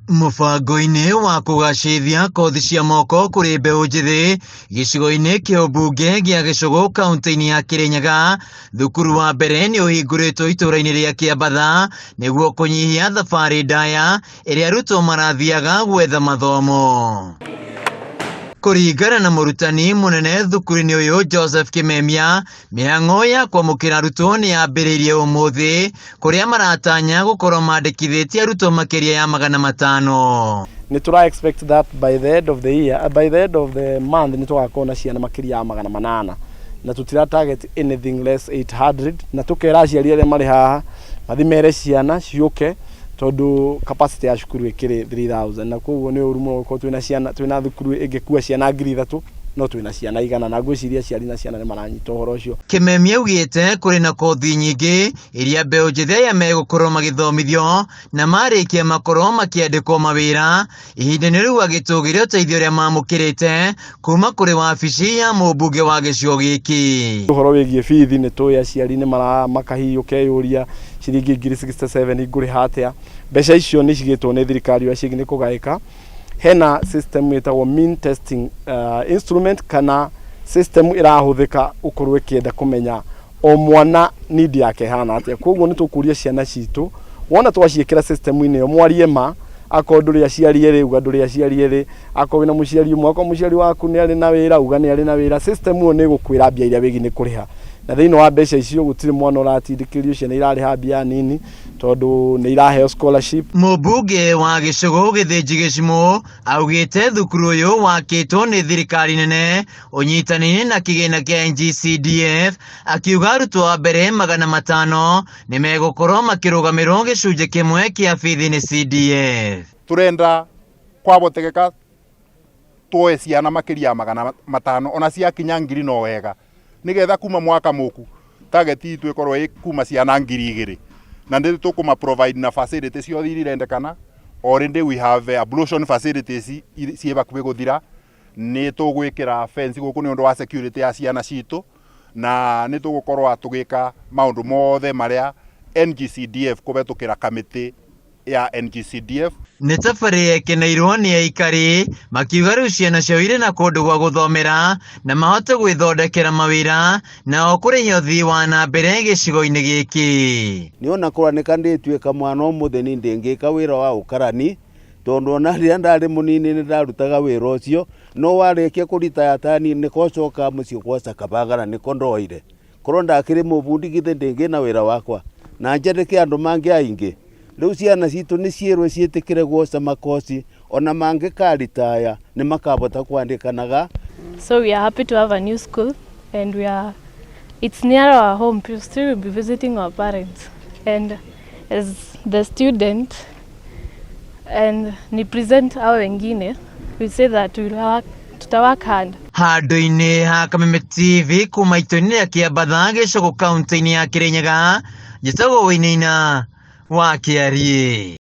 Mũbango-inĩ wa kũgacĩrithia kothi cia moko kũrĩ mbeũ njĩthĩ gĩcigo-inĩ kĩa ũmbunge gĩa Gĩcũgũ kaunti-inĩ ya Kirinyaga, thukuru wa mbere nĩ ũhingũrĩtwo itũũra-inĩ rĩa Kĩambatha nĩguo kũnyihia thabarĩ ndaya ĩrĩa arutwo marathiaga gwetha mathomo. Kũringana na mũrutani mũnene thukuru-inĩ ũyũ Joseph Kimemia, mĩhang'o ya kwamũkĩra arutwo nĩ yambĩrĩirie ũmũthĩ, kũrĩa maratanya gũkorwo mandĩkithĩtie arutwo makĩria ya 500. Nĩ tũra expect that by the end of the year, by the end of the month nĩ tũgakorwo na ciana makĩria ya 800 na tũtira target anything less 800, na tũkera aciari arĩa marĩ haha mathimere ciana ciũke tondu capacity ya cukuru ikiri 3000 na koguo ni urumo ko twina ciana twina thukuru ingekua ciana 3000 no twina ciana igana na ngwiciria ciari na ciana ni maranyita uhoro ucio. Kimemia ugite kuri na kothi nyingi iria mbeũ njĩthĩ ya megukorwo magithomithio na marikia makorwo makiandikwo mawira ihinda-inĩ rĩu agĩtũgĩria ũteithio ũrĩa mamũkĩrĩte kuma kuri wabici ya mũmbunge wa gĩcigo gĩkĩ. Uhoro wĩgiĩ bithi nĩ tũĩ aciari nĩ maramakahiũke yũria ciringi 67 ngũrĩ hatia mbeca icio nĩ cigĩtwo nĩ thirikari ya cigini kũgaĩka. Hena system yetagwo mean testing instrument kana system irahuthika ukorwo ikienda kumenya o mwana need yake hana atia. Koguo nĩ tũkũria ciana citũ wona twaciĩkĩra system-inĩ yo mwarie ma akondũrĩ aciari erĩ uga ndũrĩ aciari erĩ akorwo na mũciari ũmwe akorwo mũciari waku nĩ arĩ na wĩra uga nĩ arĩ na wĩra. System ĩyo nĩ gũkwĩra mbia iria wĩgi nĩ kũrĩha na thĩinĩ wa mbeca icio gũtirĩ mwana ũratindĩkĩrio ciana irarĩha mbia nini tondu nĩ iraheo scholarship. Mũmbunge wa Gĩcũgũ Gĩthĩnji Gĩcimũ augĩte thukuru ũyũ wakĩtwo nĩ thirikari nene ũnyitanĩire na kĩgĩna kĩa NG-CDF, akiuga arutwo a mbere 500 nĩ megũkorwo makĩrũgamĩrwo gĩcunjĩ kĩmwe kĩa bithi nĩ CDF. Turenda kwabotegeka tuoe ciana makĩria ya 500 ona ciakinya 1000 no wega nigetha kuma mwaka muku target itu ikorwo kuma ciana 2000 na ndi tukuma provide na facilities ciothe irendekana. Already we have ablution facilities ciĩbakuhĩ gũthira. Nĩ tũgwĩkĩra fence gũkũ nĩ ũndũ wa security ya ciana citũ na nĩ tũgũkorwo tũgĩka maũndũ mothe marĩa NG-CDF kũbetũkĩra kamĩtĩ ya NG-CDF. Nĩ tabarĩ ekeneirwo nĩ aikari makiuga rĩu ciana ciao irĩ na kũndũ gwa gũthomera na mahote gwĩthondekera mawĩra na o kũrĩhia ũthii wa na mbere gĩcigo-inĩ gĩkĩ. Nĩ ona kũranĩkanĩtue kamwana ũmũthĩ nĩ ndĩngĩka wĩra wa ũkarani tondu ona rĩrĩa ndarĩ mũnini nĩ ndarutaga wĩra ũcio no warĩkia kũritaya tani nĩ kocoka mũciĩ kwa Sakabagara nĩ kondoire korwo ndakĩrĩ mũbundi githĩ ndĩngĩ na wĩra wakwa na njereke andũ mangĩ aingĩ. Rĩu ciana citũ nĩ ciĩrwo ciĩtĩkĩre gwoca makoci ona mangĩkaritaya nĩ makabota kwandĩkanaga. So we are happy to have a new school and it's near our home. Still we'll be visiting our parents and as the student and ni present hao wengine we say that tutawak hard. Handũ-inĩ ha Kameme TV kuma itũũra-inĩ rĩa Kĩambatha Gĩcũgũ kaunti-inĩ ya Kirinyaga, njĩtagwo Wĩinaina wa Kĩarie.